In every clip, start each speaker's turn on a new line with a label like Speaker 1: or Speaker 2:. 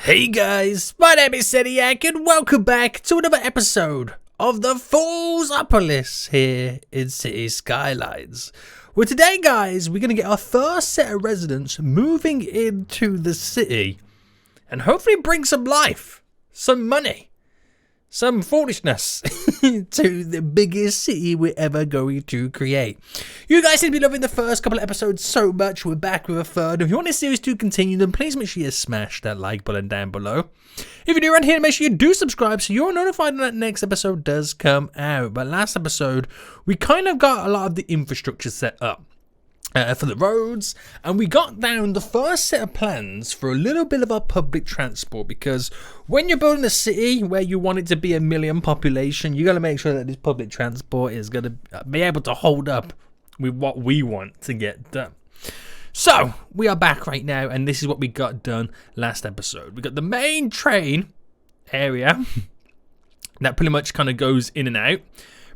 Speaker 1: Hey guys, my name is Seniac and welcome back to another episode of the Foolsopolis here in City Skylines. Well, today guys, we're going to get our first set of residents moving into the city and hopefully bring some life, some money, some foolishness to the biggest city we're ever going to create. You guys seem to be loving the first couple of episodes so much. We're back with a third. If you want this series to continue, then please make sure you smash that like button down below. If you're new around here, make sure you do subscribe so you're notified when that next episode does come out. But last episode, we kind of got a lot of the infrastructure set up for the roads, and we got down the first set of plans for a little bit of our public transport, because when you're building a city where you want it to be 1 million population, you got to make sure that this public transport is going to be able to hold up with what we want to get done. So we are back right now, and this is what we got done last episode. We got the main train area that pretty much kind of goes in and out,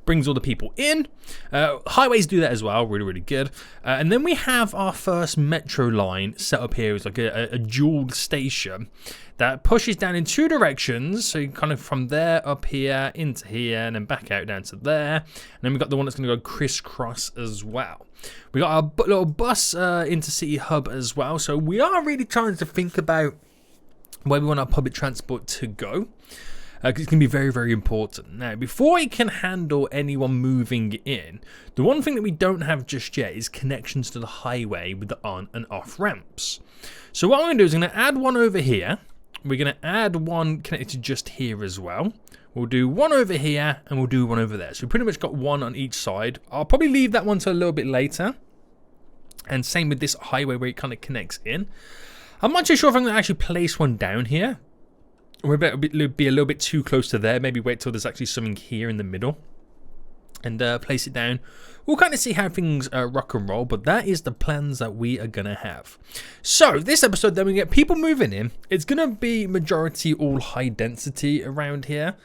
Speaker 1: brings all the people in. Highways do that as well, really good. And then we have our first metro line set up here. It's like a dual station that pushes down in two directions. So you kind of from there up here into here and then back out down to there. And then we've got the one that's going to go crisscross as well. We got our little bus intercity hub as well. So we are really trying to think about where we want our public transport to go. It's going to be very important. Now, before it can handle anyone moving in, the one thing that we don't have just yet is connections to the highway with the on and off ramps. So what I'm going to do is I'm going to add one over here. We're going to add one connected to just here as well. We'll do one over here and we'll do one over there. So we pretty much got one on each side. I'll probably leave that one to a little bit later. And same with this highway where it kind of connects in. I'm not too sure if I'm going to actually place one down here. We're about to be a little bit too close to there. Maybe wait till there's actually something here in the middle and place it down. We'll kind of see how things rock and roll, but that is the plans that we are going to have. So this episode, then we get people moving in. It's going to be majority all high density around here.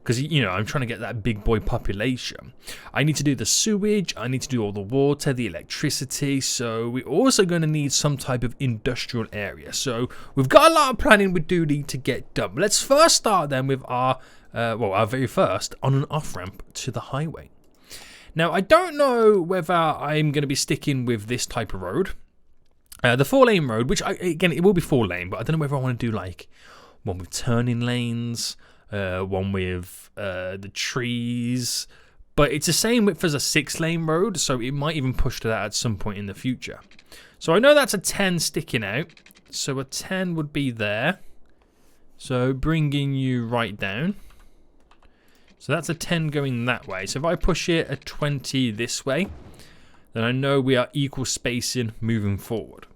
Speaker 1: Because, you know, I'm trying to get that big boy population. I need to do the sewage. I need to do all the water, the electricity. So we're also going to need some type of industrial area. So we've got a lot of planning we do need to get done. But let's first start then with our very first on and off ramp to the highway. Now, I don't know whether I'm going to be sticking with this type of road. The 4-lane road, which, again, it will be 4-lane. But I don't know whether I want to do like one with turning lanes. One with the trees, but it's the same width as a 6-lane road, so it might even push to that at some point in the future. So I know that's a 10 sticking out, so a 10 would be there, so bringing you right down. So that's a 10 going that way. So if I push it a 20 this way, then I know we are equal spacing moving forward.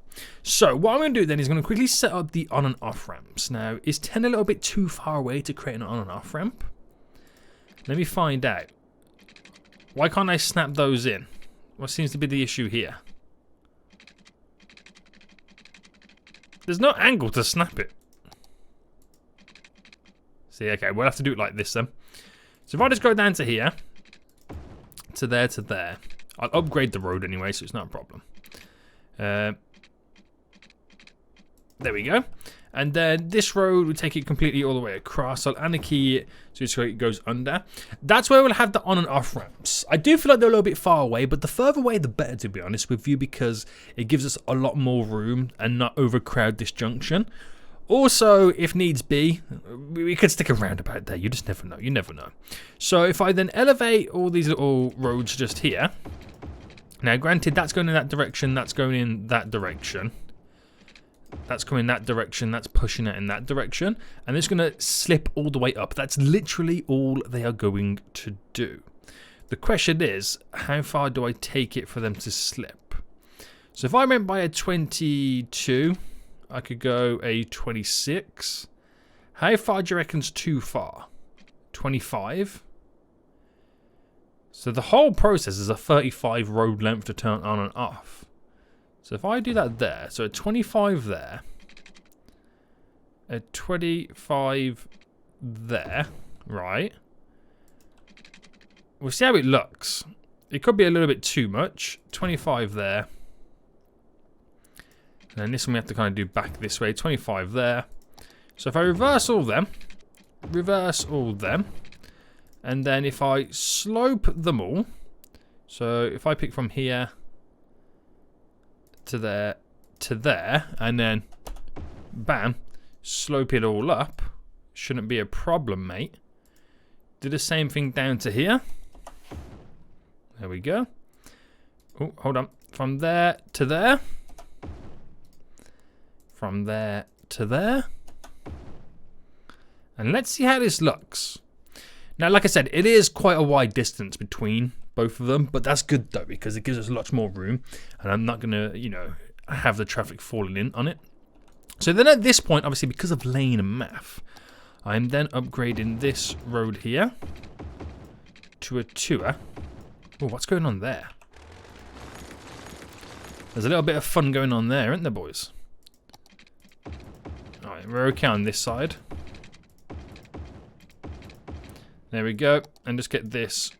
Speaker 1: So what I'm going to do then is going to quickly set up the on and off ramps. Now, is 10 a little bit too far away to create an on and off ramp? Let me find out. Why can't I snap those in? What seems to be the issue here? There's no angle to snap it. See, okay, we'll have to do it like this then. So if I just go down to here, to there. I'll upgrade the road anyway, so it's not a problem. There we go. And then this road, we take it completely all the way across. I'll anarchy it so it goes under. That's where we'll have the on and off ramps. I do feel like they're a little bit far away, but the further away, the better, to be honest with you, because it gives us a lot more room and not overcrowd this junction. Also, if needs be, we could stick a roundabout there. You just never know. You never know. So if I then elevate all these little roads just here. Now, granted, that's going in that direction. That's going in that direction. That's coming that direction, that's pushing it in that direction, and it's going to slip all the way up. That's literally all they are going to do. The question is, how far do I take it for them to slip? So if I went by a 22, I could go a 26. How far do you reckon's too far? 25? So the whole process is a 35 road length to turn on and off. So if I do that there, so a 25 there, a 25 there, right? We'll see how it looks. It could be a little bit too much. 25 there. And then this one we have to kind of do back this way. 25 there. So if I reverse all them, and then if I slope them all, so if I pick from here to there, and then bam, slope it all up, shouldn't be a problem, mate. Do the same thing down to here. There we go. Oh, hold on. From there to there. From there to there. And let's see how this looks. Now, like I said, it is quite a wide distance between both of them, but that's good though, because it gives us lots more room, and I'm not gonna, you know, have the traffic falling in on it. So then at this point, obviously because of lane and math, I'm then upgrading this road here to a tour. Oh, what's going on there? There's a little bit of fun going on there, isn't there, boys? Alright, we're okay on this side. There we go. And just get this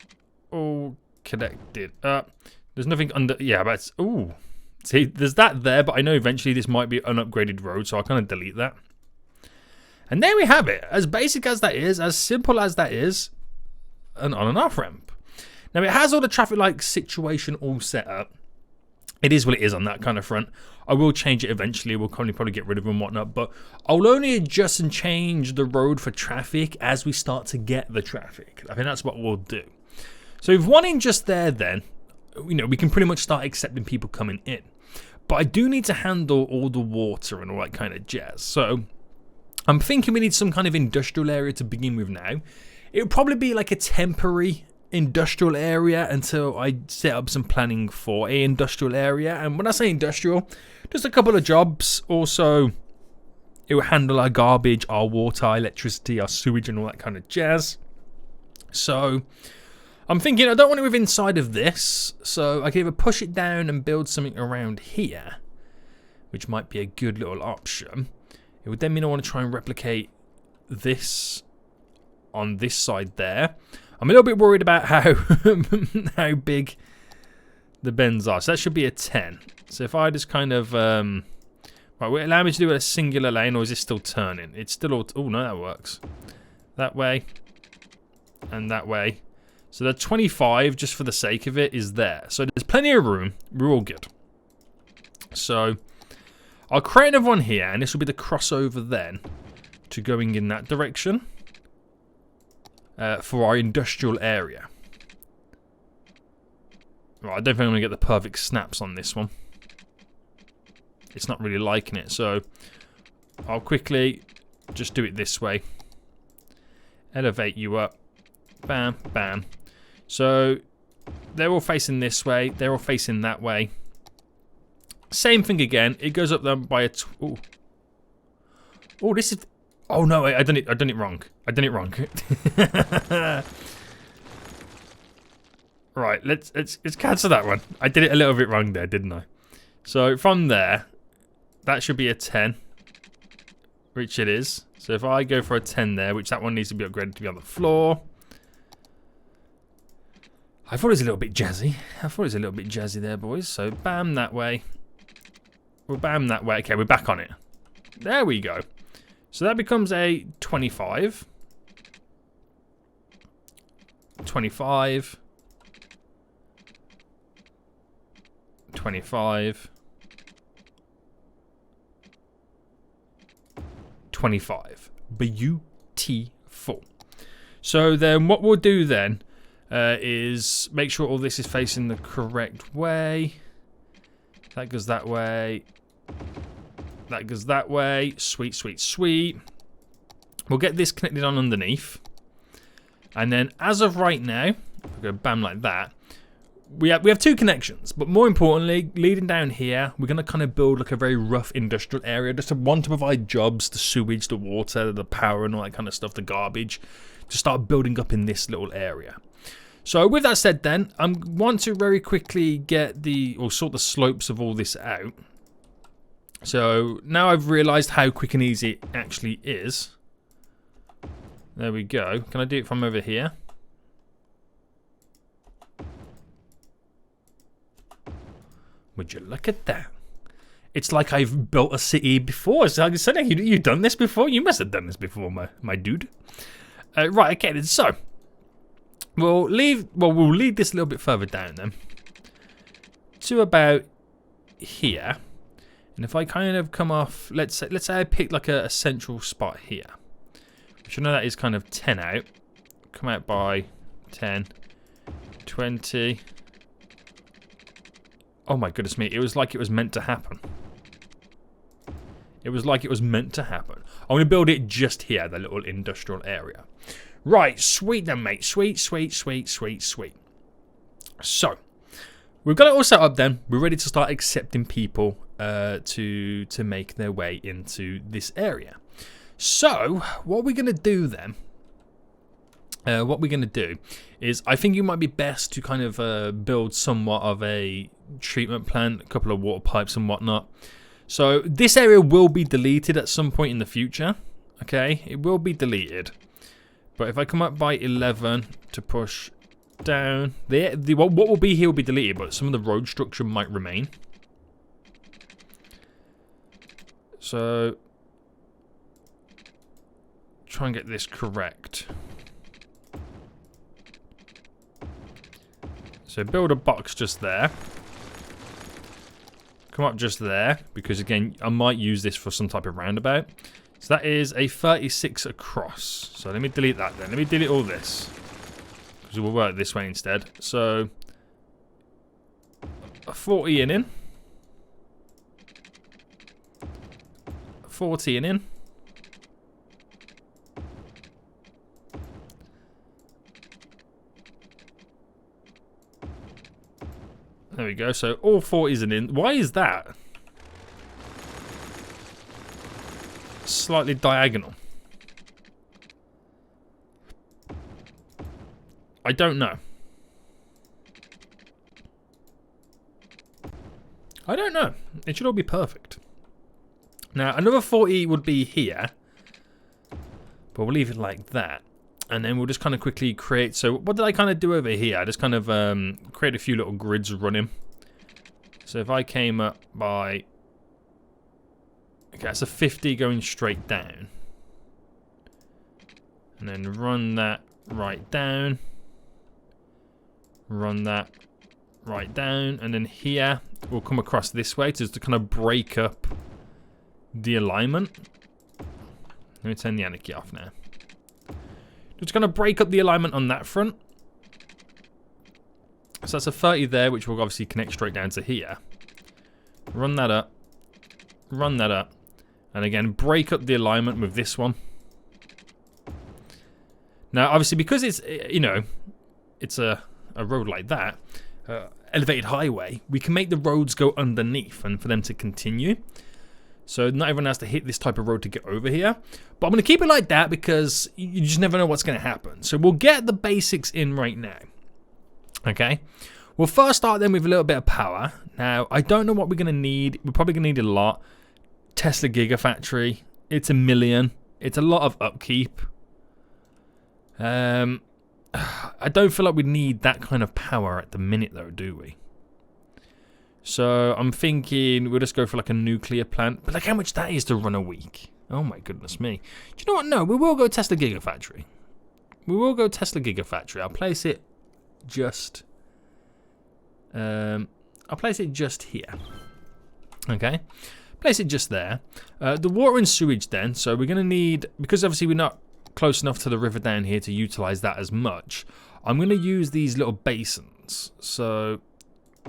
Speaker 1: all connected up. There's nothing under... Yeah, but it's... Ooh. See, there's that there, but I know eventually this might be an upgraded road, so I'll kind of delete that. And there we have it. As basic as that is, as simple as that is, an on and off ramp. Now, it has all the traffic light situation all set up. It is what it is on that kind of front. I will change it eventually. We'll probably get rid of them and whatnot. But I'll only adjust and change the road for traffic as we start to get the traffic. I think that's what we'll do. So with one in just there then, you know, we can pretty much start accepting people coming in. But I do need to handle all the water and all that kind of jazz. So I'm thinking we need some kind of industrial area to begin with now. It would probably be like a temporary industrial area until I set up some planning for a industrial area. And when I say industrial, just a couple of jobs. Also, it will handle our garbage, our water, our electricity, our sewage and all that kind of jazz. So I'm thinking I don't want it within inside of this, so I can either push it down and build something around here, which might be a good little option. It would then mean I want to try and replicate this on this side there. I'm a little bit worried about how how big the bends are. So that should be a 10. So if I just kind of right, will it allow me to do a singular lane, or is it still turning? It's still all. Oh no, that works. That way and that way. So the 25, just for the sake of it, is there. So there's plenty of room. We're all good. So I'll create another one here, and this will be the crossover then to going in that direction. For our industrial area. Right, I don't think I'm going to get the perfect snaps on this one. It's not really liking it, so I'll quickly just do it this way. Elevate you up. Bam, bam. So they're all facing this way. They're all facing that way. Same thing again. It goes up there by a... Oh, this is... Oh no, I done it wrong. I done it wrong. Right, let's cancel that one. I did it a little bit wrong there, didn't I? So from there, that should be a 10, which it is. So if I go for a 10 there, which that one needs to be upgraded to be on the floor. I thought it was a little bit jazzy. There, boys. So bam that way. Well, bam that way. Okay, we're back on it. There we go. So that becomes a 25. 25. 25. 25. Beautiful. So then what we'll do then is make sure all this is facing the correct way. That goes that way. That goes that way. Sweet, sweet, sweet. We'll get this connected on underneath. And then as of right now, we'll go bam like that. We have two connections, but more importantly, leading down here, we're going to kind of build like a very rough industrial area, just to want to provide jobs, the sewage, the water, the power and all that kind of stuff, the garbage, to start building up in this little area. So with that said then, I want to very quickly get sort the slopes of all this out. So now I've realised how quick and easy it actually is. There we go. Can I do it from over here? Would you look at that? It's like I've built a city before. So I said, you've done this before? You must have done this before, my dude. Right, okay, then. So, we'll lead this a little bit further down, then. To about here. And if I kind of come off, let's say I pick like a central spot here. Which I know that is kind of 10 out. Come out by 10, 20. Oh my goodness me, it was like it was meant to happen. It was like it was meant to happen. I'm going to build it just here, the little industrial area. Right, sweet then, mate. Sweet, sweet, sweet, sweet, sweet. So, we've got it all set up then. We're ready to start accepting people to make their way into this area. So, what we're going to do then, is I think it might be best to kind of build somewhat of a treatment plant, a couple of water pipes and whatnot. So this area will be deleted at some point in the future. Okay, it will be deleted. But if I come up by 11 to push down, what will be here will be deleted, but some of the road structure might remain. So try and get this correct. So build a box just there. Come up just there, because again, I might use this for some type of roundabout. So that is a 36 across. So let me delete that then. Let me delete all this, because we'll work this way instead. So a 40 in. 40 in. There we go. So all 40s and in. Why is that? Slightly diagonal. I don't know. I don't know. It should all be perfect. Now, another 40 would be here. But we'll leave it like that. And then we'll just kind of quickly create. So what did I kind of do over here? I just kind of create a few little grids running. So if I came up by... Okay, that's a 50 going straight down. And then run that right down. Run that right down. And then here, we'll come across this way to kind of break up the alignment. Let me turn the anarchy off now. Just going to break up the alignment on that front. So that's a 30 there, which will obviously connect straight down to here. Run that up. Run that up. And again, break up the alignment with this one. Now, obviously, because it's, you know, it's a road like that, elevated highway, we can make the roads go underneath and for them to continue. So not everyone has to hit this type of road to get over here. But I'm going to keep it like that because you just never know what's going to happen. So we'll get the basics in right now. Okay. We'll first start then with a little bit of power. Now, I don't know what we're going to need. We're probably going to need a lot. Tesla Gigafactory. It's $1 million. It's a lot of upkeep. I don't feel like we need that kind of power at the minute though, do we? So I'm thinking we'll just go for like a nuclear plant. But like how much that is to run a week. Oh my goodness me. Do you know what? No, we will go Tesla Gigafactory. We will go Tesla Gigafactory. I'll place it just... I'll place it just here. Okay. Place it just there. The water and sewage then. So we're going to need... Because obviously we're not close enough to the river down here to utilize that as much. I'm going to use these little basins. So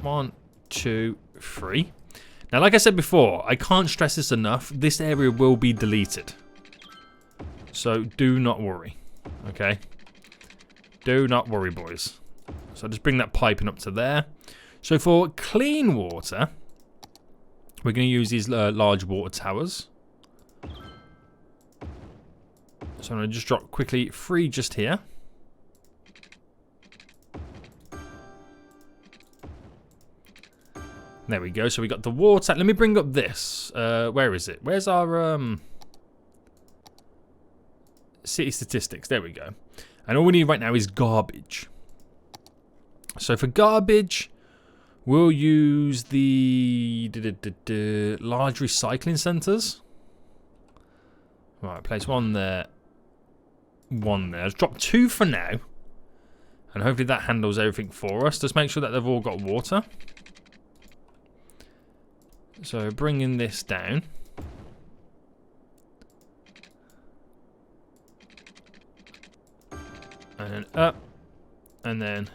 Speaker 1: 1, 2, 3. Now, like I said before, I can't stress this enough. This area will be deleted. So do not worry. Okay? Do not worry, boys. So just bring that piping up to there. So for clean water, we're going to use these large water towers. So I'm going to just drop quickly 3 just here. There we go. So we got the water. Let me bring up this. Where is it? Where's our city statistics? There we go. And all we need right now is garbage. So for garbage, We'll use the large recycling centres. Right, place one there. One there. Let's drop 2 for now. And hopefully that handles everything for us. Just make sure that they've all got water. So bringing this down. And then up. And then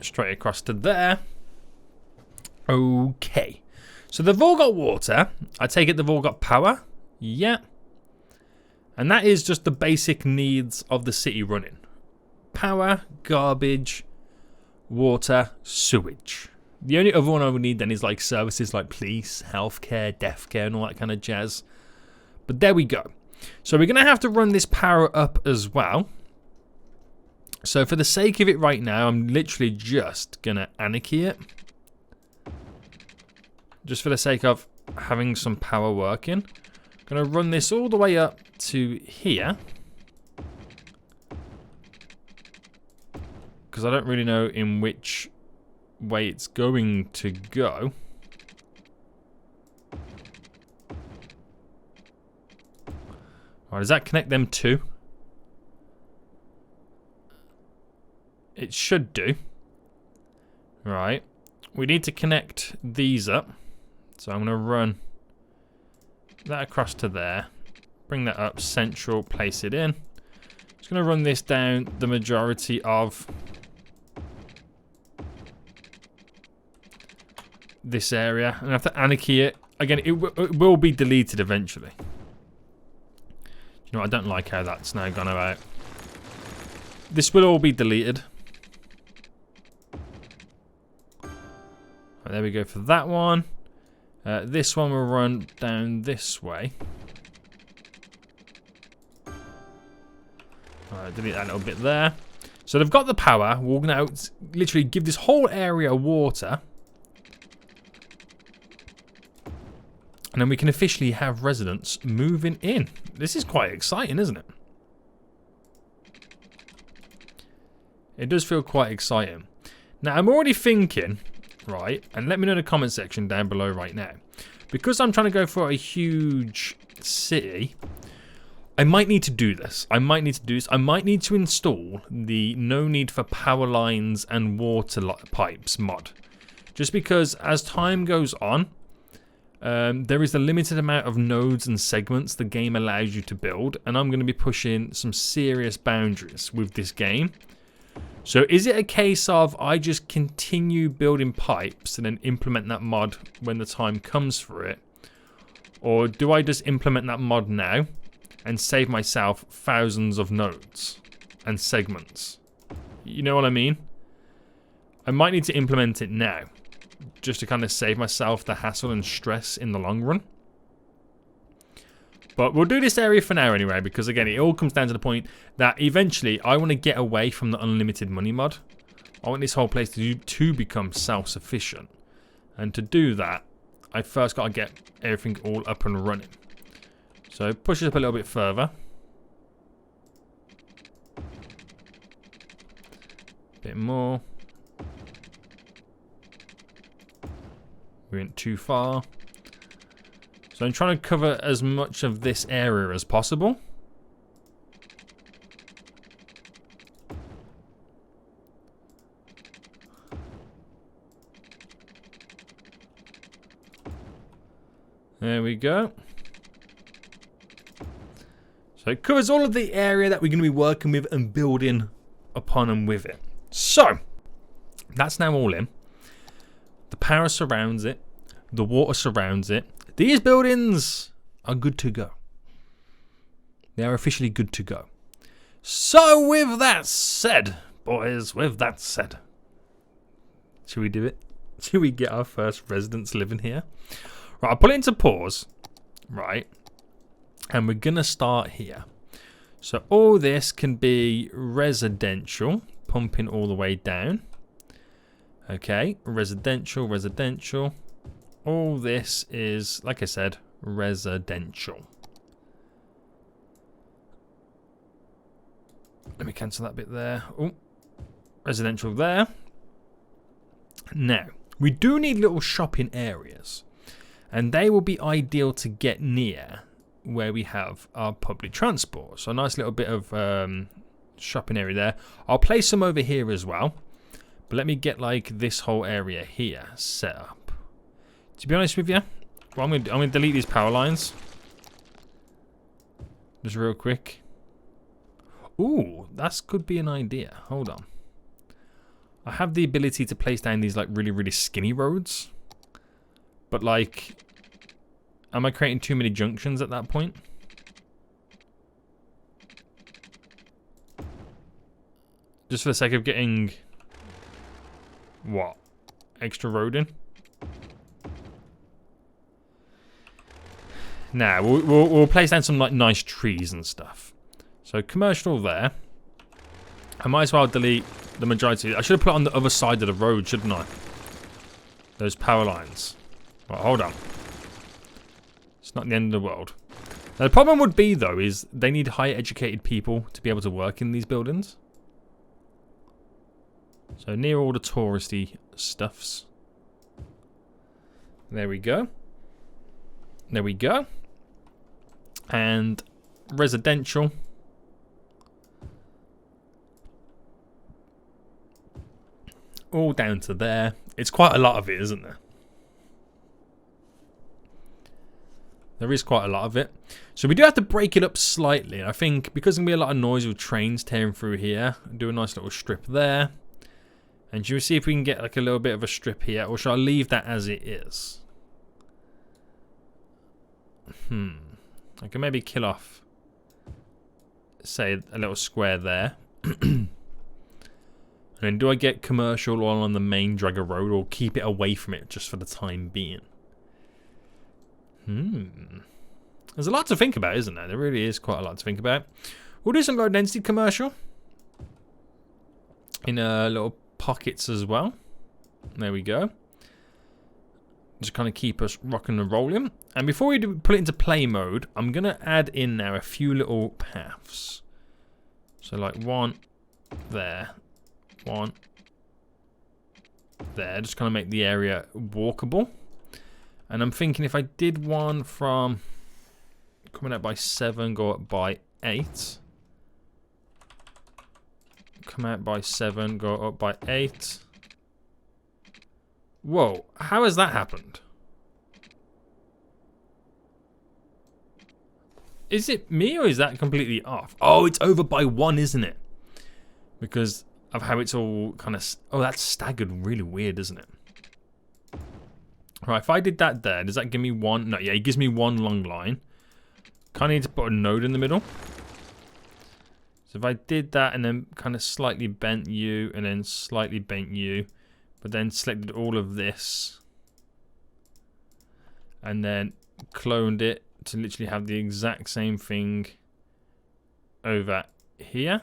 Speaker 1: straight across to there. Okay. So they've all got water. I take it they've all got power. Yeah. And that is just the basic needs of the city running. Power, garbage, water, sewage. The only other one I would need then is like services like police, healthcare, death care and all that kind of jazz. But there we go. So we're going to have to run this power up as well. So for the sake of it right now, I'm literally just going to anarchy it. Just for the sake of having some power working. Going to run this all the way up to here. Because I don't really know in which way it's going to go. Alright, does that connect them too? It should do. Right. We need to connect these up. So I'm going to run that across to there. Bring that up, central, place it in. Just going to run this down the majority of this area. And I have to anarchy it. Again, it will be deleted eventually. You know, I don't like how that's now gone about. This will all be deleted. Right, there we go for that one. This one will run down this way. Alright, delete that little bit there. So they've got the power. We're going to literally give this whole area water. And then we can officially have residents moving in. This is quite exciting, isn't it? It does feel quite exciting. Now, I'm already thinking, right, and let me know in the comment section down below right now. Because I'm trying to go for a huge city, I might need to do this. I might need to install the no need for power lines and water pipes mod. Just because as time goes on, there is a limited amount of nodes and segments the game allows you to build, and I'm going to be pushing some serious boundaries with this game. So is it a case of I just continue building pipes and then implement that mod when the time comes for it? Or do I just implement that mod now and save myself thousands of nodes and segments? You know what I mean? I might need to implement it now, just to kind of save myself the hassle and stress in the long run. But we'll do this area for now anyway, because again, it all comes down to the point that eventually I want to get away from the unlimited money mod. I want this whole place to become self-sufficient. And to do that, I first got to get everything all up and running. So push it up a little bit further. A bit more. We went too far. So I'm trying to cover as much of this area as possible. There we go. So it covers all of the area that we're going to be working with and building upon and with it. So that's now all in. The power surrounds it. The water surrounds it. These buildings are good to go. They are officially good to go. So with that said, boys, with that said, should we do it? Should we get our first residents living here? Right, I'll put it into pause. Right. And we're going to start here. So all this can be residential, pumping all the way down. Okay, residential, residential. All this is, like I said, residential. Let me cancel that bit there. Oh, residential there. Now, we do need little shopping areas. And they will be ideal to get near where we have our public transport. So a nice little bit of shopping area there. I'll place some over here as well. But let me get like this whole area here set up. To be honest with you, well, I'm gonna delete these power lines. Just real quick. Ooh, that could be an idea. Hold on. I have the ability to place down these like really, really skinny roads. But like, am I creating too many junctions at that point? Just for the sake of getting what? Extra road in? Nah, we'll place down some like nice trees and stuff. So commercial there. I might as well delete the majority. I should have put it on the other side of the road, shouldn't I? Those power lines. Right, hold on. It's not the end of the world. Now, the problem would be though is they need high educated people to be able to work in these buildings. So near all the touristy stuffs. There we go. There we go. And residential. All down to there. It's quite a lot of it, isn't there? There is quite a lot of it. So we do have to break it up slightly. I think because there's going to be a lot of noise with trains tearing through here. Do a nice little strip there. And should we see if we can get like a little bit of a strip here? Or shall I leave that as it is? I can maybe kill off, say, a little square there. And then do I get commercial all on the main dragger road or keep it away from it just for the time being? There's a lot to think about, isn't there? There really is quite a lot to think about. We'll do some low density commercial in little pockets as well. There we go. Just kind of keep us rocking and rolling. And before we put it into play mode, I'm going to add in now a few little paths. So like one there, one there. Just kind of make the area walkable. And I'm thinking if I did one from coming up by 7, go up by 8. Come out by 7, go up by 8. Whoa, how has that happened? Is it me or is that completely off? Oh, it's over by 1, isn't it? Because of how it's all kind of... Oh, that's staggered really weird, isn't it? Right, if I did that there, does that give me 1? No, yeah, it gives me 1 long line. Kind of need to put a node in the middle. So if I did that and then kind of slightly bent you and then slightly bent you, but then selected all of this and then cloned it to literally have the exact same thing over here.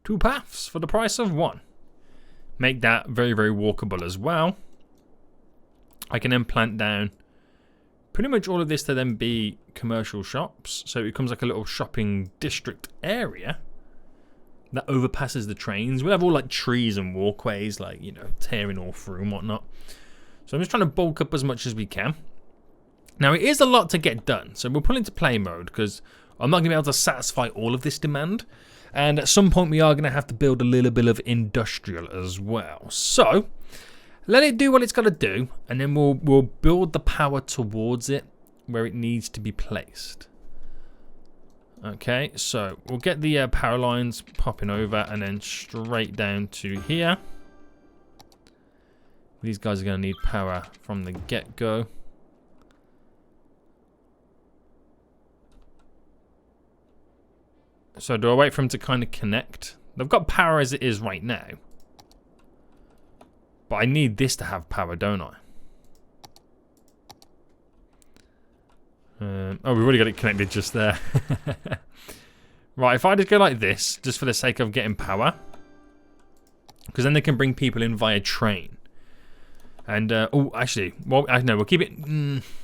Speaker 1: 2 paths for the price of 1. Make that very, very walkable as well. I can then plant down pretty much all of this to then be commercial shops. So it becomes like a little shopping district area that overpasses the trains. We'll have all like trees and walkways, like, you know, tearing all through and whatnot. So I'm just trying to bulk up as much as we can. Now, it is a lot to get done. So we'll pull into play mode because I'm not going to be able to satisfy all of this demand. And at some point, we are going to have to build a little bit of industrial as well. So let it do what it's got to do. And then we'll build the power towards it where it needs to be placed. Okay, so we'll get the power lines popping over and then straight down to here. These guys are going to need power from the get-go. So do I wait for them to kind of connect? They've got power as it is right now. But I need this to have power, don't I? Oh, we've already got it connected just there. Right, if I just go like this, just for the sake of getting power. Because then they can bring people in via train. And, oh, actually, well, no, we'll keep it,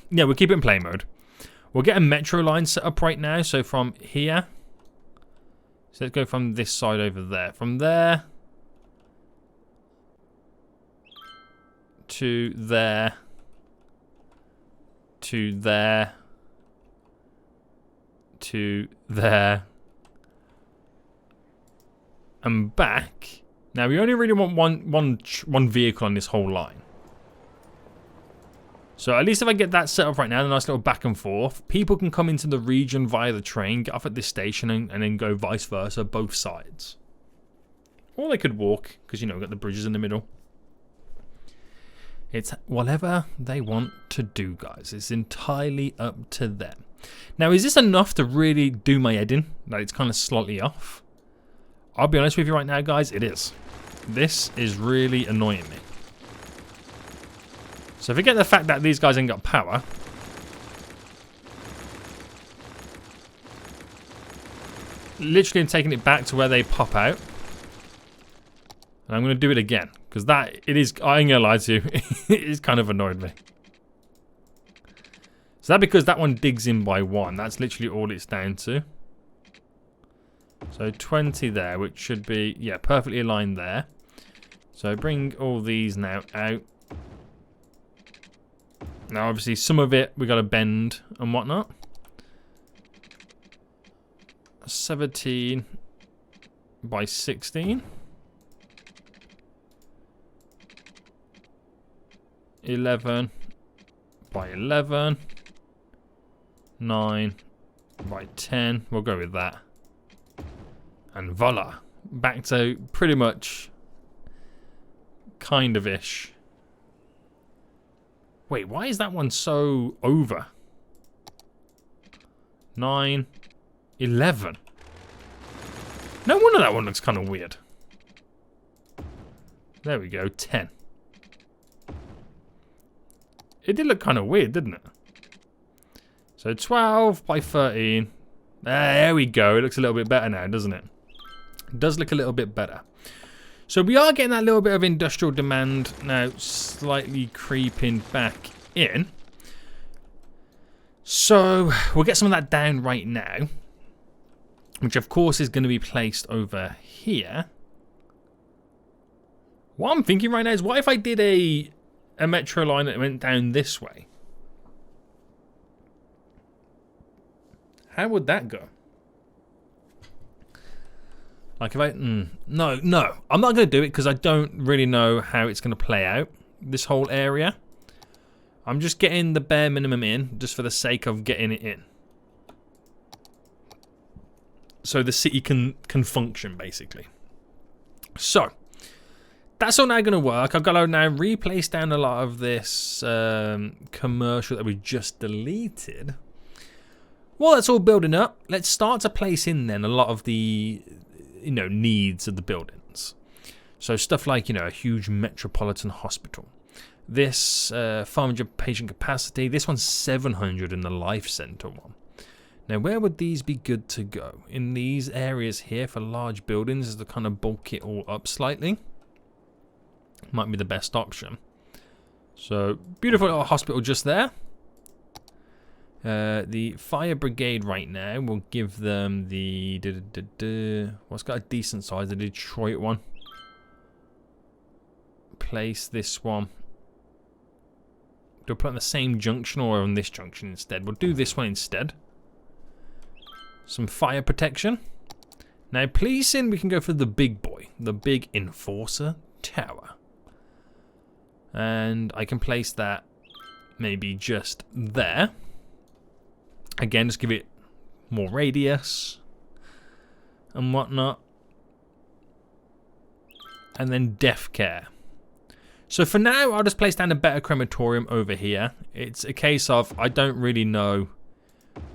Speaker 1: yeah, we'll keep it in play mode. We'll get a metro line set up right now. So from here. So let's go from this side over there. From there. to there, to there, to there, and back. Now we only really want one vehicle on this whole line. So at least if I get that set up right now, a nice little back and forth, people can come into the region via the train, get off at this station, and then go vice versa, both sides. Or they could walk, because, you know, we've got the bridges in the middle. It's whatever they want to do, guys. It's entirely up to them. Now, is this enough to really do my head in? Like, it's kind of slightly off. I'll be honest with you right now, guys, it is. This is really annoying me. So forget the fact that these guys ain't got power. Literally taking it back to where they pop out. And I'm going to do it again. Because that, it is, I ain't going to lie to you, it is kind of annoyed me. So that because that one digs in by 1. That's literally all it's down to. So 20 there, which should be, yeah, perfectly aligned there. So bring all these now out. Now, obviously, some of it we got to bend and whatnot. 17 by 16. 11 by 11. 9 by 10. We'll go with that. And voila. Back to pretty much kind of ish. Wait, why is that one so over? 9, 11. No wonder that one looks kind of weird. There we go, 10. It did look kind of weird, didn't it? So 12 by 13. There we go. It looks a little bit better now, doesn't it? It does look a little bit better. So we are getting that little bit of industrial demand now slightly creeping back in. So we'll get some of that down right now. Which of course is going to be placed over here. What I'm thinking right now is, what if I did a metro line that went down this way? How would that go? Like if I... no, I'm not going to do it because I don't really know how it's going to play out, this whole area. I'm just getting the bare minimum in, just for the sake of getting it in. So the city can function, basically. So, that's all now going to work. I've got to now replace down a lot of this commercial that we just deleted. While that's all building up, let's start to place in then a lot of the, you know, needs of the buildings. So stuff like, you know, a huge metropolitan hospital. This 500 patient capacity. This one's 700 in the life center one. Now, where would these be good to go? In these areas here for large buildings is to kind of bulk it all up slightly. Might be the best option. So, beautiful little hospital just there. The fire brigade right now will give them the... what's got a decent size? The Detroit one. Place this one. Do I put it on the same junction or on this junction instead? We'll do this one instead. Some fire protection. Now, policing, we can go for the big boy. The big enforcer tower. And I can place that maybe just there. Again, just give it more radius and whatnot. And then death care. So for now, I'll just place down a better crematorium over here. It's a case of I don't really know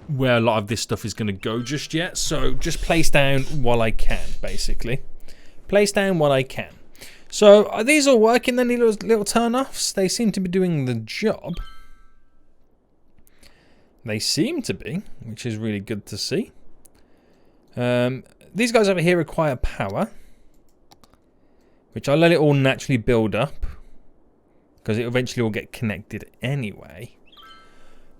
Speaker 1: where a lot of this stuff is going to go just yet. So just place down while I can, basically. Place down what I can. So are these all working then, these little turn-offs? They seem to be doing the job. They seem to be, which is really good to see. These guys over here require power, which I'll let it all naturally build up, because it eventually will get connected anyway.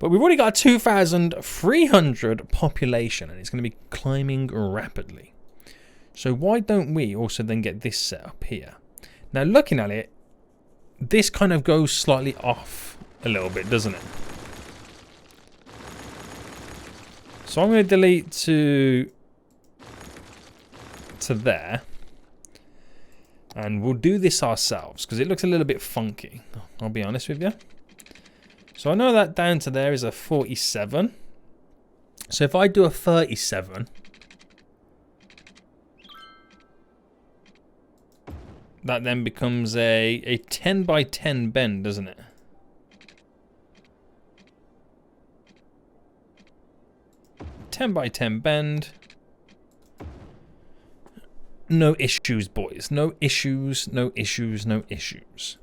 Speaker 1: But we've already got a 2,300 population, and it's going to be climbing rapidly. So why don't we also then get this set up here? Now, looking at it, this kind of goes slightly off a little bit, doesn't it? So I'm going to delete to there. And we'll do this ourselves because it looks a little bit funky. I'll be honest with you. So I know that down to there is a 47. So if I do a 37, that then becomes a 10 by 10 bend, doesn't it? "10 by 10 bend. No issues, boys. No issues, no issues, no issues."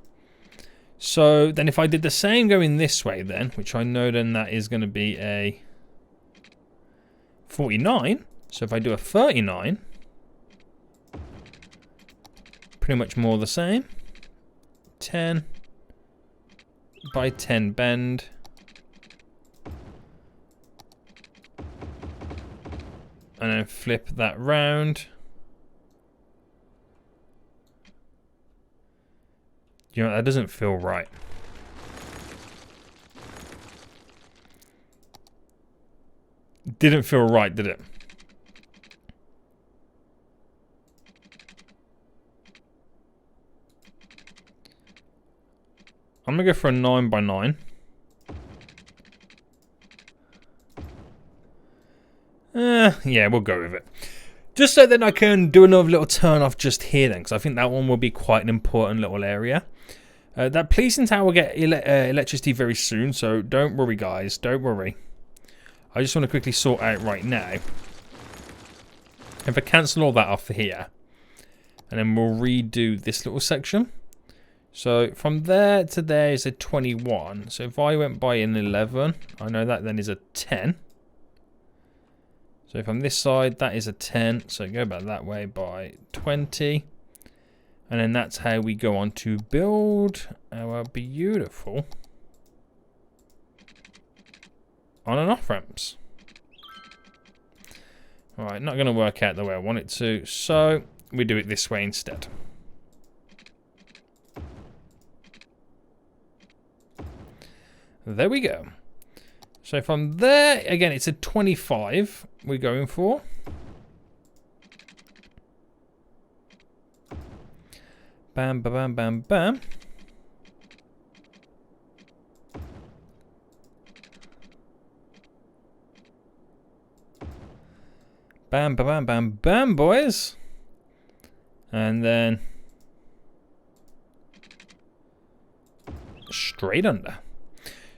Speaker 1: So then if I did the same going this way then, which I know then that is going to be a 49. So if I do a 39, pretty much more the same. 10 by 10 bend. And then flip that round. You know, that doesn't feel right. Didn't feel right, did it? I'm gonna go for a 9 by 9. Yeah, we'll go with it. Just so then I can do another little turn off just here then, because I think that one will be quite an important little area. That policing tower will get electricity very soon, so don't worry guys, don't worry. I just want to quickly sort out right now. If I cancel all that off here, and then we'll redo this little section. So from there to there is a 21. So if I went by an 11, I know that then is a 10. So from this side, that is a 10. So go back that way by 20. And then that's how we go on to build our beautiful on and off ramps. Alright, not going to work out the way I want it to. So we do it this way instead. There we go. So from there, again, it's a 25 we're going for. Bam, ba, bam, bam, bam. Bam, ba, bam, bam, bam, boys. And then straight under.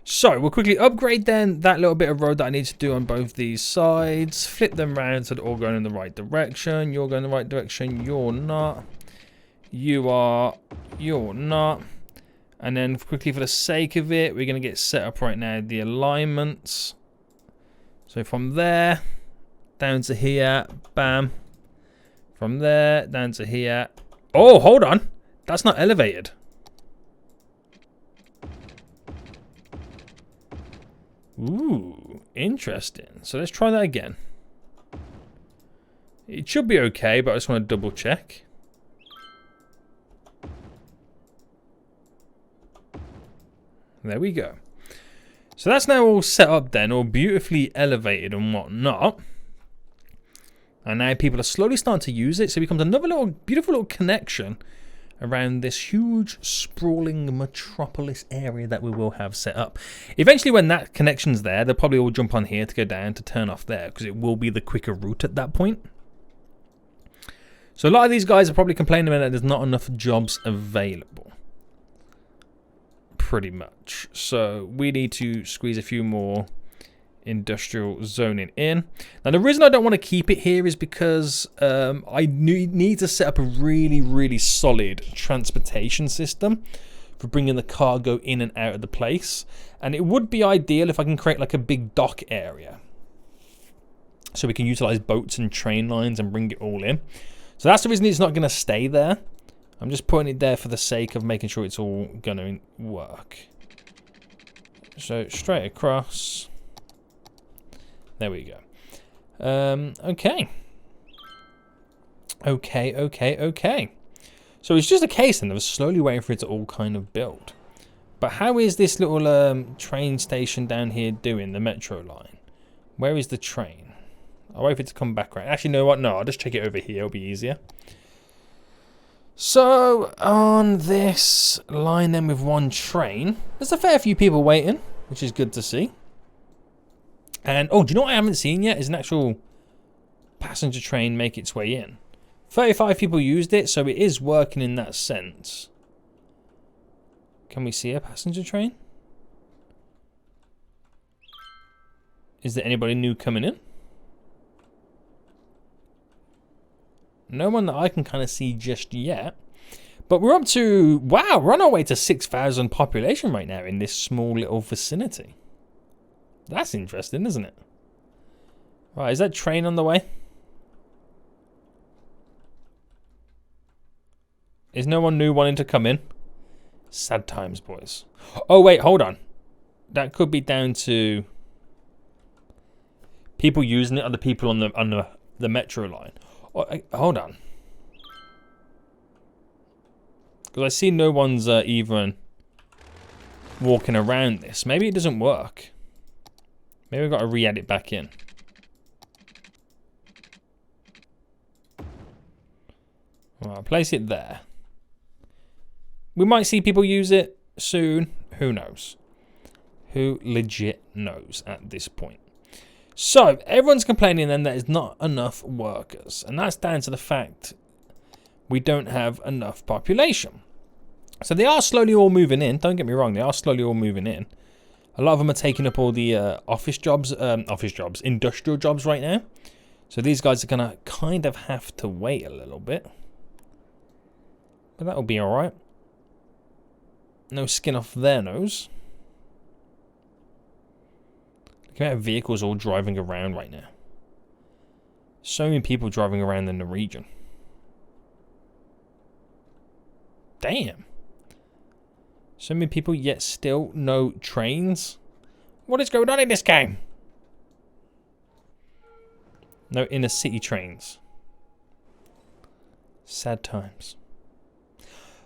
Speaker 1: So we'll quickly upgrade then that little bit of road that I need to do on both these sides. Flip them around so they're all going in the right direction. You're going in the right direction. You're not. You are. You're not. And then quickly for the sake of it, we're going to get set up right now the alignments. So from there down to here. Bam. From there down to here. Oh, hold on. That's not elevated. Ooh, interesting. So let's try that again. It should be okay, but I just want to double check. There we go. So that's now all set up then, all beautifully elevated and whatnot. And now people are slowly starting to use it, so it becomes another little beautiful little connection around this huge sprawling metropolis area that we will have set up. Eventually when that connection's there, they'll probably all jump on here to go down to turn off there, because it will be the quicker route at that point. So a lot of these guys are probably complaining that there's not enough jobs available. Pretty much. So we need to squeeze a few more industrial zoning in. Now the reason I don't want to keep it here is because I need to set up a really solid transportation system for bringing the cargo in and out of the place, and it would be ideal if I can create like a big dock area so we can utilize boats and train lines and bring it all in. So that's the reason it's not going to stay there. I'm just putting it there for the sake of making sure it's all going to work. So straight across. There we go. Okay. Okay. So it's just a case then of slowly waiting for it to all kind of build. But how is this little train station down here doing, the metro line? Where is the train? I'll wait for it to come back right. Actually, you know what? No, I'll just check it over here. It'll be easier. So, on this line then with one train, there's a fair few people waiting, which is good to see. And, oh, do you know what I haven't seen yet? Is an actual passenger train make its way in. 35 people used it, so it is working in that sense. Can we see a passenger train? Is there anybody new coming in? No one that I can kind of see just yet. But we're up to, wow, we're on our way to 6,000 population right now in this small little vicinity. That's interesting, isn't it? Right, is that train on the way? Is no one new wanting to come in? Sad times, boys. Oh, wait, hold on. That could be down to people using it, other people on the metro line. Oh, hold on. Because I see no one's even walking around this. Maybe it doesn't work. Maybe we've got to re-add it back in. Well, I'll place it there. We might see people use it soon. Who knows? Who legit knows at this point? So, everyone's complaining then that there's not enough workers. And that's down to the fact we don't have enough population. So they are slowly all moving in. Don't get me wrong, they are slowly all moving in. A lot of them are taking up all the industrial jobs right now. So these guys are going to kind of have to wait a little bit. But that'll be alright. No skin off their nose. Look at vehicles all driving around right now. So many people driving around in the region. Damn. So many people, yet still no trains. What is going on in this game? No inner city trains. Sad times.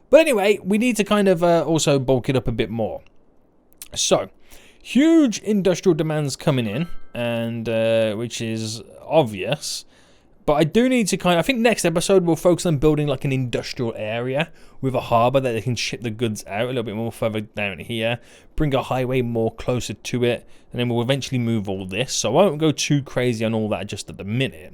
Speaker 1: But anyway, we need to kind of also bulk it up a bit more. So, huge industrial demands coming in, and which is obvious. But I do need to I think next episode we'll focus on building like an industrial area with a harbour that they can ship the goods out a little bit more further down here. Bring a highway more closer to it. And then we'll eventually move all this. So I won't go too crazy on all that just at the minute.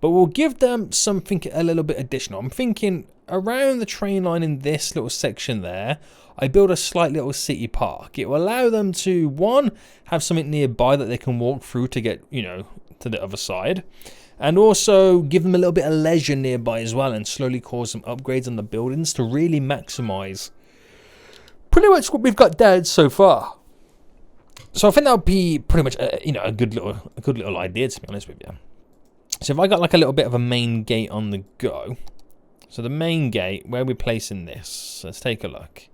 Speaker 1: But we'll give them something a little bit additional. I'm thinking around the train line in this little section there, I build a slight little city park. It will allow them to, one, have something nearby that they can walk through to get, you know, to the other side. And also give them a little bit of leisure nearby as well and slowly cause some upgrades on the buildings to really maximise pretty much what we've got down so far. So I think that would be pretty much a good little idea, to be honest with you. So if I got like a little bit of a main gate on the go. So the main gate, where are we placing this? Let's take a look.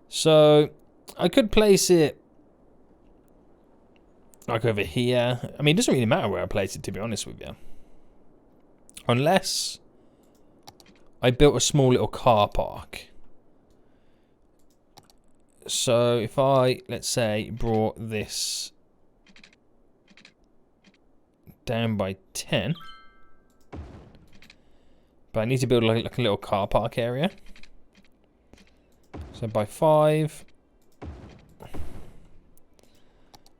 Speaker 1: So I could place it like over here. I mean, it doesn't really matter where I place it, to be honest with you. Unless I built a small little car park. So if I, let's say, brought this down by 10. But I need to build like a little car park area. So by 5.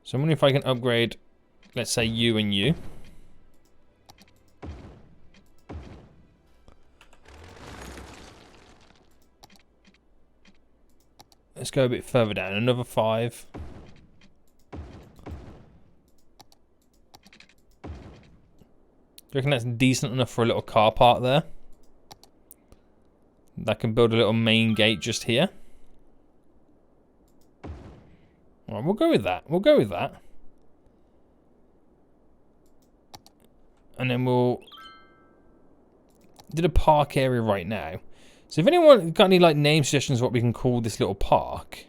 Speaker 1: So I'm wondering if I can upgrade, let's say, you and you. Let's go a bit further down. Another 5. Do you reckon that's decent enough for a little car park there? I can build a little main gate just here. Alright, we'll go with that. We'll go with that. And then we'll do the park area right now. So if anyone got any like name suggestions what we can call this little park,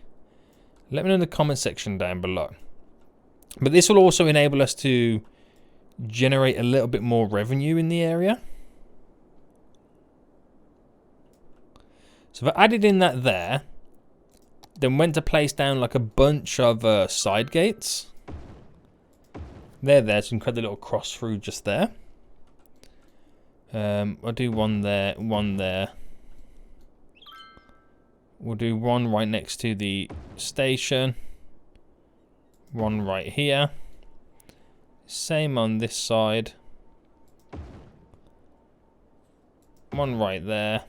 Speaker 1: let me know in the comment section down below. But this will also enable us to generate a little bit more revenue in the area. So if I added in that there, then went to place down like a bunch of side gates. There, so you can cut the little cross through just there. I'll do one there, one there. We'll do one right next to the station. One right here. Same on this side. One right there.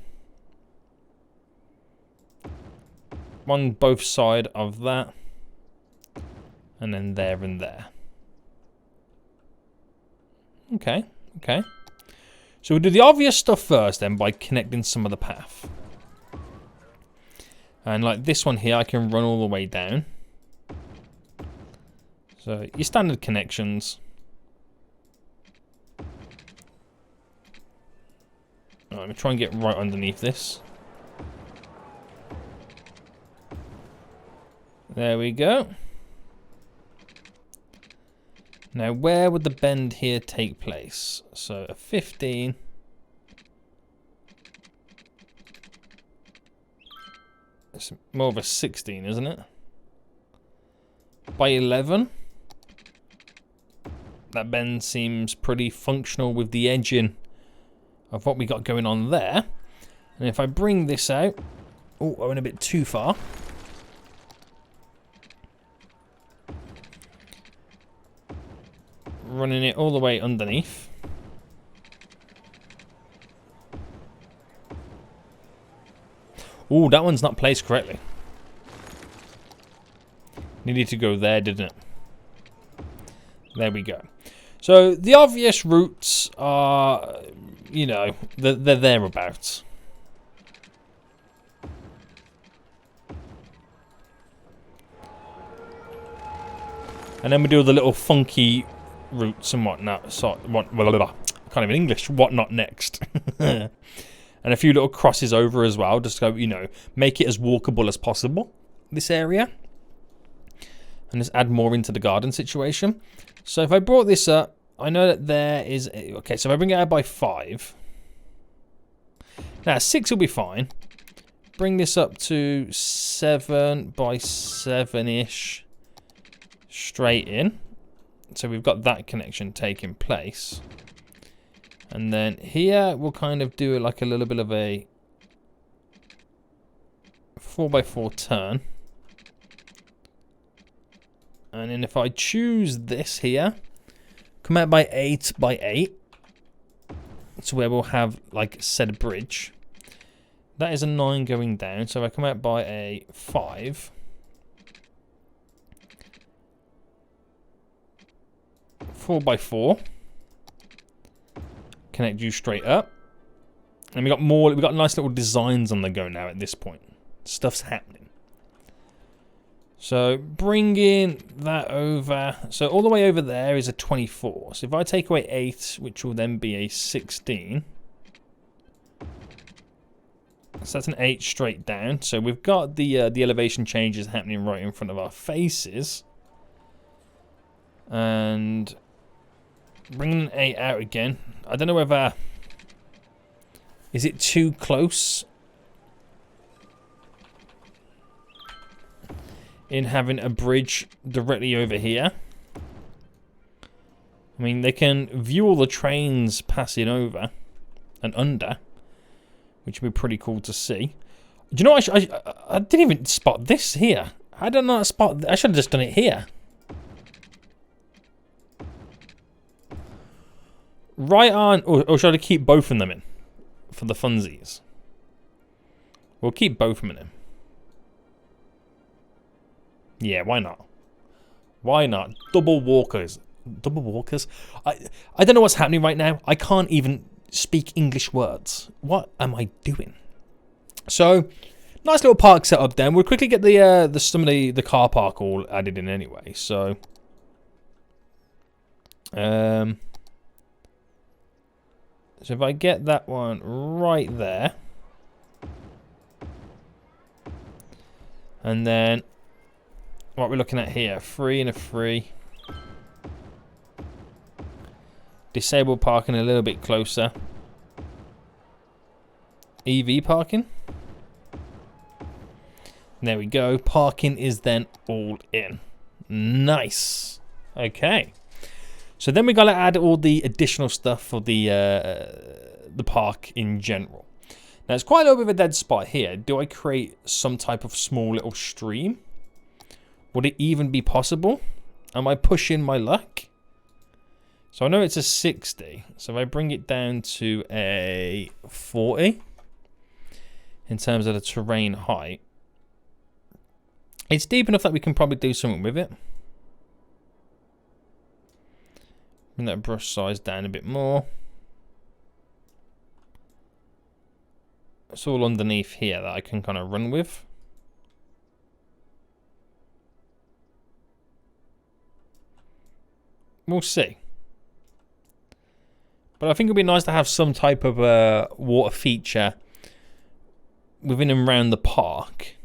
Speaker 1: One both side of that. And then there and there. Okay, okay. So we'll do the obvious stuff first then by connecting some of the path. And like this one here, I can run all the way down. So your standard connections. Right, I'm going to try and get right underneath this. There we go. Now, where would the bend here take place? So, a 15. It's more of a 16, isn't it? By 11. That bend seems pretty functional with the edging of what we got going on there. And if I bring this out... Oh, I went a bit too far. Running it all the way underneath. Oh, that one's not placed correctly. Needed to go there, didn't it? There we go. So the obvious routes are, you know, they're thereabouts. And then we do the little funky routes and whatnot. So, I can't even English. Whatnot next. And a few little crosses over as well. Just to, you know, make it as walkable as possible, this area. And just add more into the garden situation. So if I brought this up, I know that there is... Okay, so if I bring it out by 5. Now, 6 will be fine. Bring this up to 7 by 7-ish. Straight in. So we've got that connection taking place. And then here we'll kind of do like a little bit of a 4x4 turn. And then if I choose this here, come out by 8 by 8. So where we'll have like said bridge. That is a 9 going down. So if I come out by a 5. 4x4. Connect you straight up. And we got nice little designs on the go now at this point. Stuff's happening. So bringing that over. So all the way over there is a 24. So if I take away 8, which will then be a 16. So that's an 8 straight down. So we've got the elevation changes happening right in front of our faces. And bringing an 8 out again. I don't know whether... Is it too close in having a bridge directly over here? I mean, they can view all the trains passing over and under, which would be pretty cool to see. Do you know what? I didn't even spot this here. I don't know how to spot... I should have just done it here. Right on... Or should I keep both of them in? For the funsies. We'll keep both of them in. Yeah, why not? Why not? Double walkers. Double walkers? I don't know what's happening right now. I can't even speak English words. What am I doing? So, nice little park setup then. We'll quickly get some of the car park all added in anyway. So, so if I get that one right there. And then what we're looking at here, 3 and a 3. Disabled parking a little bit closer. EV parking. There we go. Parking is then all in. Nice. Okay. So then we got to add all the additional stuff for the park in general. Now it's quite a little bit of a dead spot here. Do I create some type of small little stream? Would it even be possible? Am I pushing my luck? So I know it's a 60. So if I bring it down to a 40 in terms of the terrain height, it's deep enough that we can probably do something with it. Bring that brush size down a bit more. It's all underneath here that I can kind of run with. We'll see. But I think it'd be nice to have some type of water feature within and around the park.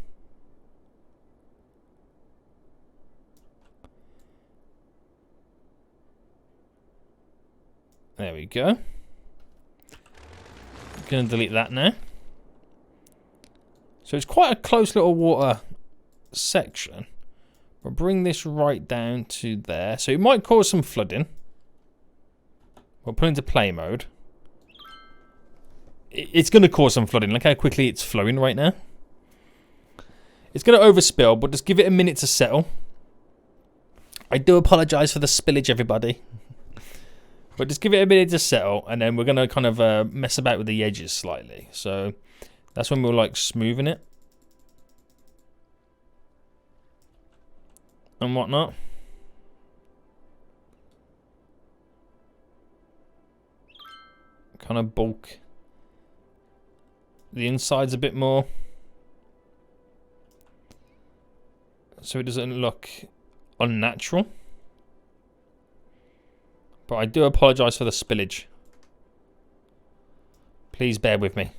Speaker 1: There we go. I'm going to delete that now. So it's quite a close little water section. We'll bring this right down to there. So it might cause some flooding. We'll put it into play mode. It's going to cause some flooding. Look how quickly it's flowing right now. It's going to overspill, but just give it a minute to settle. I do apologise for the spillage, everybody. But just give it a minute to settle, and then we're going to kind of mess about with the edges slightly. So that's when we're like smoothing it and whatnot. Kind of bulk the insides a bit more so it doesn't look unnatural. But I do apologise for the spillage. Please bear with me.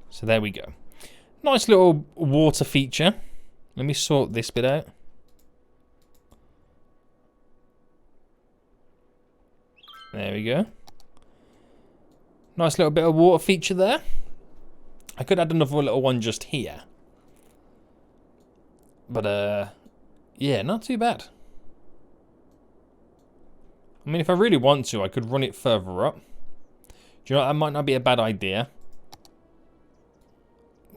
Speaker 1: So there we go. Nice little water feature. Let me sort this bit out. There we go. Nice little bit of water feature there. I could add another little one just here. But, yeah, not too bad. I mean, if I really want to, I could run it further up. Do you know what? That might not be a bad idea.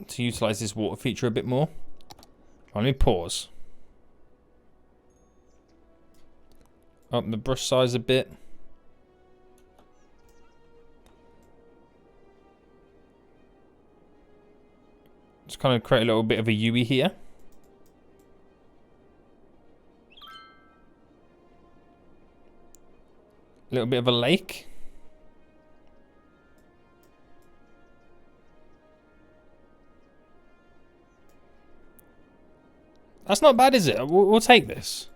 Speaker 1: To utilise this water feature a bit more. Let me pause. Up the brush size a bit. Just kind of create a little bit of a U here. A little bit of a lake. That's not bad, is it? We'll take this.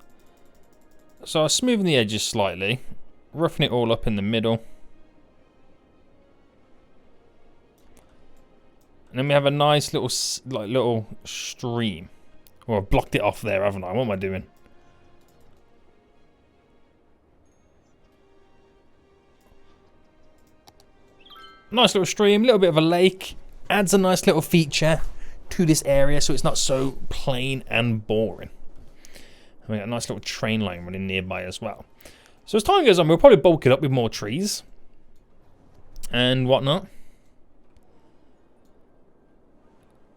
Speaker 1: So I'll smoothen the edges slightly. Roughen it all up in the middle. And then we have a nice little stream. Oh, I've blocked it off there, haven't I? What am I doing? Nice little stream, a little bit of a lake. Adds a nice little feature to this area so it's not so plain and boring. And we got a nice little train line running nearby as well. So as time goes on, we'll probably bulk it up with more trees and whatnot.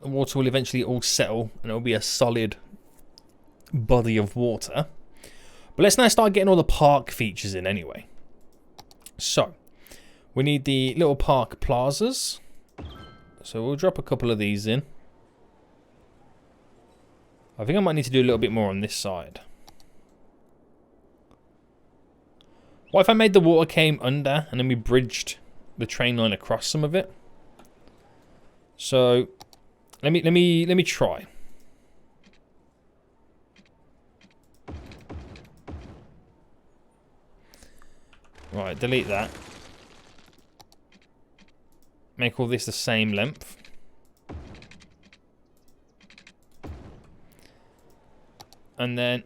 Speaker 1: The water will eventually all settle and it'll be a solid body of water. But let's now start getting all the park features in anyway. So we need the little park plazas. So we'll drop a couple of these in. I think I might need to do a little bit more on this side. What if I made the water came under and then we bridged the train line across some of it? So let me try. Right, delete that. Make all this the same length. And then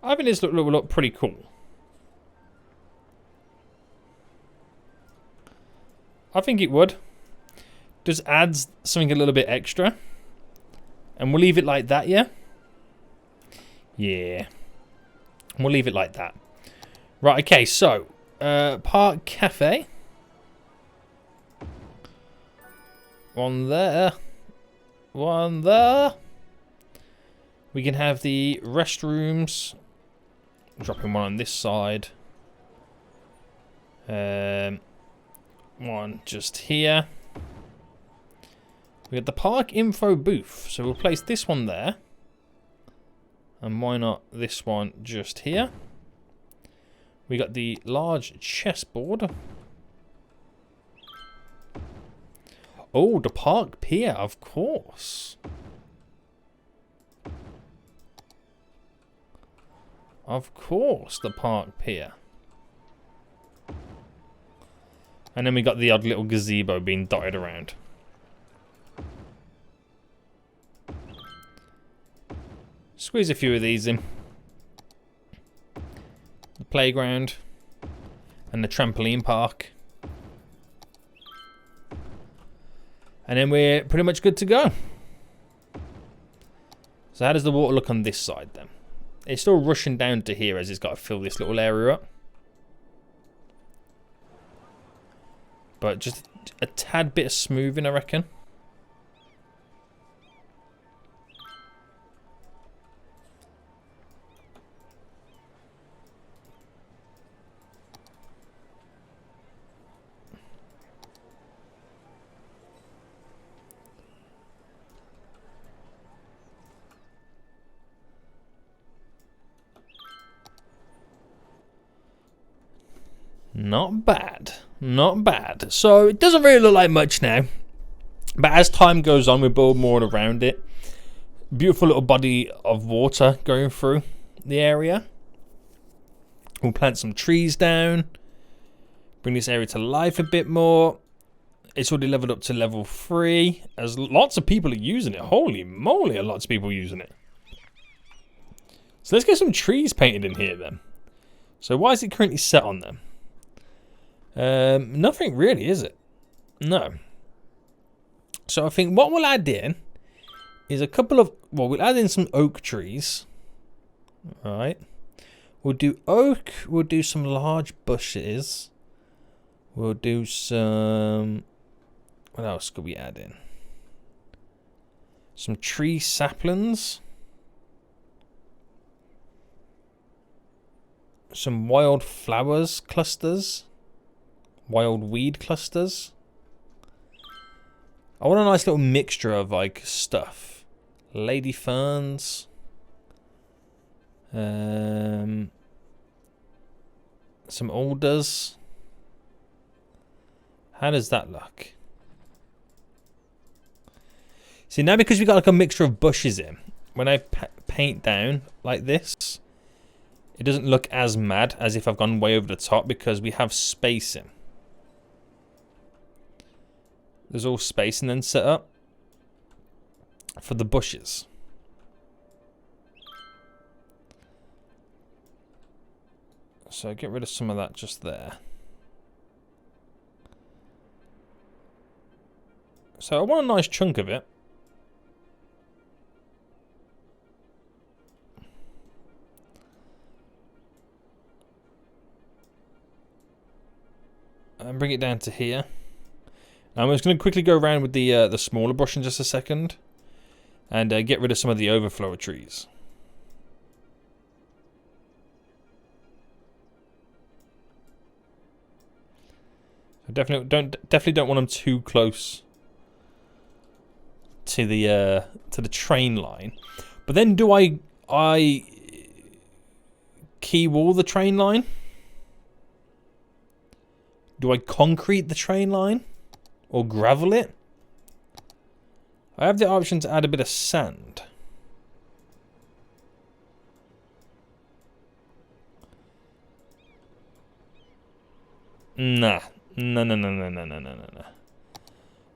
Speaker 2: I think this will look pretty cool. I think it would. Just adds something a little bit extra. And we'll leave it like that, yeah? Yeah. We'll leave it like that. Right, okay, so Park Cafe. One there. One there. We can have the restrooms. Dropping one on this side. One just here. We got the park info booth. So we'll place this one there. And why not this one just here? We got the large chessboard. Oh, the park pier, of course. Of course, the park pier. And then we got the odd little gazebo being dotted around. Squeeze a few of these in. The playground. And the trampoline park. And then we're pretty much good to go. So how does the water look on this side then? It's still rushing down to here as it's got to fill this little area up. But just a tad bit of smoothing, I reckon. Not bad. Not bad. So it doesn't really look like much now. But as time goes on, we build more around it. Beautiful little body of water going through the area. We'll plant some trees down. Bring this area to life a bit more. It's already leveled up to level 3. As lots of people are using it. Holy moly, a lot of people using it. So let's get some trees painted in here then. So why is it currently set on them? Nothing really, is it? No. So I think what we'll add in is a couple of... Well, we'll add in some oak trees. Alright. We'll do oak. We'll do some large bushes. We'll do some... What else could we add in? Some tree saplings. Some wild flowers clusters. Wild weed clusters. I want a nice little mixture of like stuff. Lady ferns. Some alders. How does that look? See, now because we've got like a mixture of bushes in, when I paint down like this, it doesn't look as mad as if I've gone way over the top because we have spacing. There's all spacing then set up for the bushes. So get rid of some of that just there. So I want a nice chunk of it. And bring it down to here. Now I'm just going to quickly go around with the smaller brush in just a second. And get rid of some of the overflow trees. I definitely don't want them too close to the train line. But then do I key wall the train line? Do I concrete the train line? Or gravel it? I have the option to add a bit of sand. Nah. No.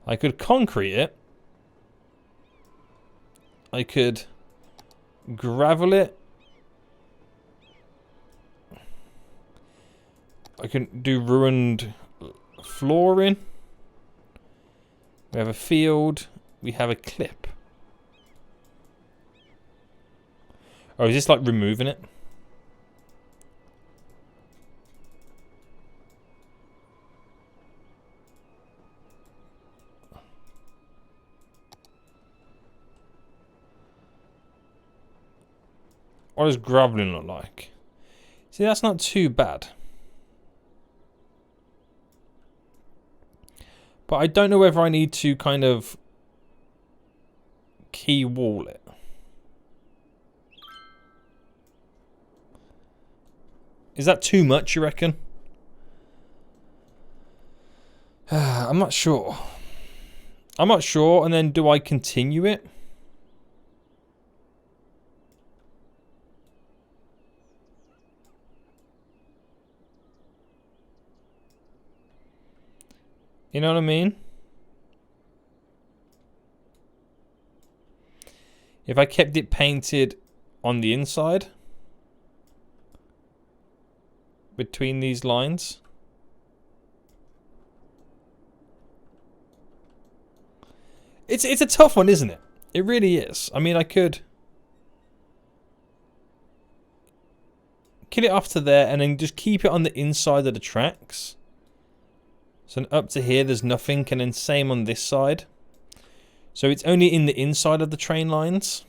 Speaker 2: I could concrete it. I could gravel it. I can do ruined flooring. We have a field. We have a clip. Oh, is this like removing it? What does graveling look like? See, that's not too bad. But I don't know whether I need to kind of key wall it. Is that too much, you reckon? I'm not sure. I'm not sure, and then do I continue it? You know what I mean? If I kept it painted on the inside between these lines. It's a tough one, isn't it? It really is. I mean, I could kill it off to there and then just keep it on the inside of the tracks. So up to here there's nothing, and then same on this side. So it's only in the inside of the train lines.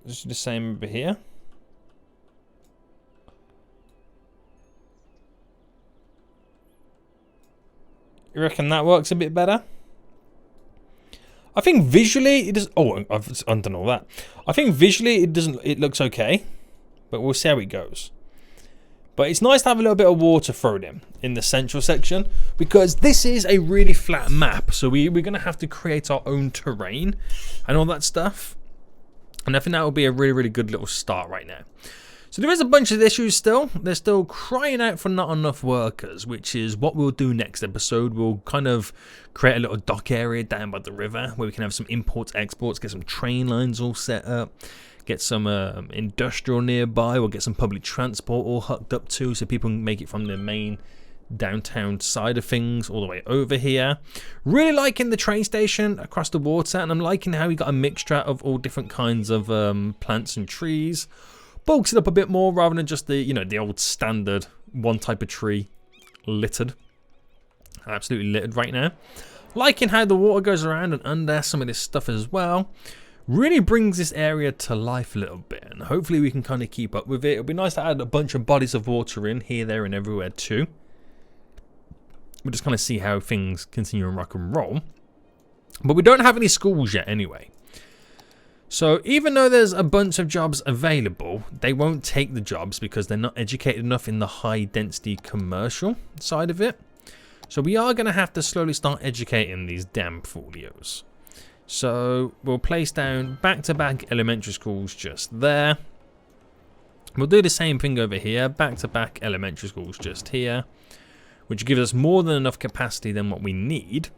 Speaker 2: Just the same over here. You reckon that works a bit better? I think visually it does. Oh, I've undone all that. I think visually it doesn't. It looks okay, but we'll see how it goes. But it's nice to have a little bit of water thrown in the central section, because this is a really flat map. So we're going to have to create our own terrain and all that stuff. And I think that will be a really, really good little start right now. So there is a bunch of issues still. They're still crying out for not enough workers, which is what we'll do next episode. We'll kind of create a little dock area down by the river where we can have some imports, exports, get some train lines all set up, get some industrial nearby. We'll get some public transport all hooked up too, so people can make it from the main downtown side of things all the way over here. Really liking the train station across the water, and I'm liking how we got a mixture of all different kinds of plants and trees. Bulks it up a bit more rather than just the, you know, the old standard one type of tree littered. Absolutely littered right now. Liking how the water goes around and under some of this stuff as well. Really brings this area to life a little bit, and hopefully we can kind of keep up with it. It'll be nice to add a bunch of bodies of water in here, there and everywhere too. We'll just kind of see how things continue and rock and roll. But we don't have any schools yet anyway. So even though there's a bunch of jobs available, they won't take the jobs because they're not educated enough in the high density commercial side of it. So we are going to have to slowly start educating these damn folios. So we'll place down back-to-back elementary schools just there. We'll do the same thing over here, back-to-back elementary schools just here, which gives us more than enough capacity than what we need.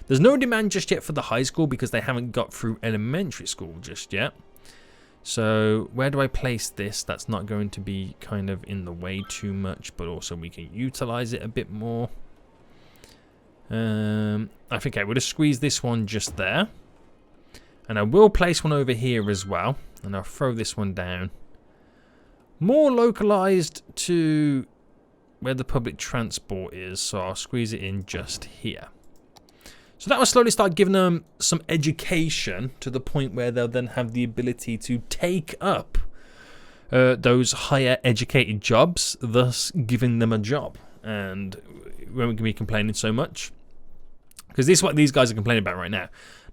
Speaker 2: There's no demand just yet for the high school because they haven't got through elementary school just yet. So where do I place this? That's not going to be kind of in the way too much, but also we can utilize it a bit more. I think I would have squeezed this one just there. And I will place one over here as well. And I'll throw this one down. More localized to where the public transport is, so I'll squeeze it in just here. So that will slowly start giving them some education to the point where they'll then have the ability to take up those higher educated jobs, thus giving them a job. And we won't be complaining so much, because this is what these guys are complaining about right now.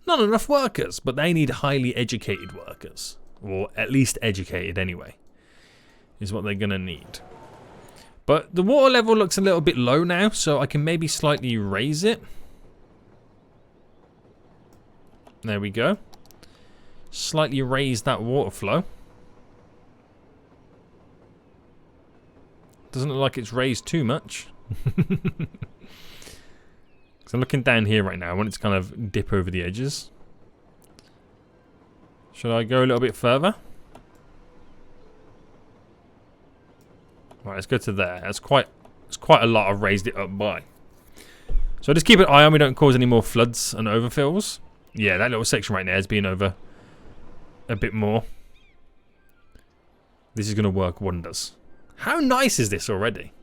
Speaker 2: Not enough workers, but they need highly educated workers, or at least educated anyway, is what they're going to need. But the water level looks a little bit low now, so I can maybe slightly raise it. There we go. Slightly raise that water flow. Doesn't look like it's raised too much. So I'm looking down here right now. I want it to kind of dip over the edges. Should I go a little bit further? Right, let's go to there. It's quite a lot I've raised it up by. So just keep an eye on we don't cause any more floods and overfills. Yeah, that little section right there is being over a bit more. This is going to work wonders. How nice is this already?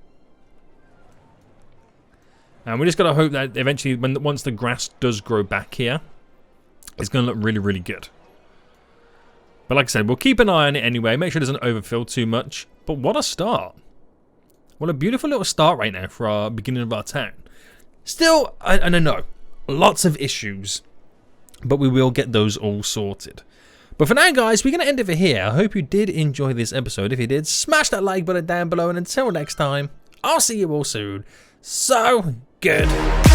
Speaker 2: And we just got to hope that eventually, once the grass does grow back here, it's going to look really, really good. But like I said, we'll keep an eye on it anyway. Make sure it doesn't overfill too much. But what a start. What a beautiful little start right now for our beginning of our town. Still, I know, lots of issues. But we will get those all sorted. But for now, guys, we're going to end it for here. I hope you did enjoy this episode. If you did, smash that like button down below. And until next time, I'll see you all soon. So good.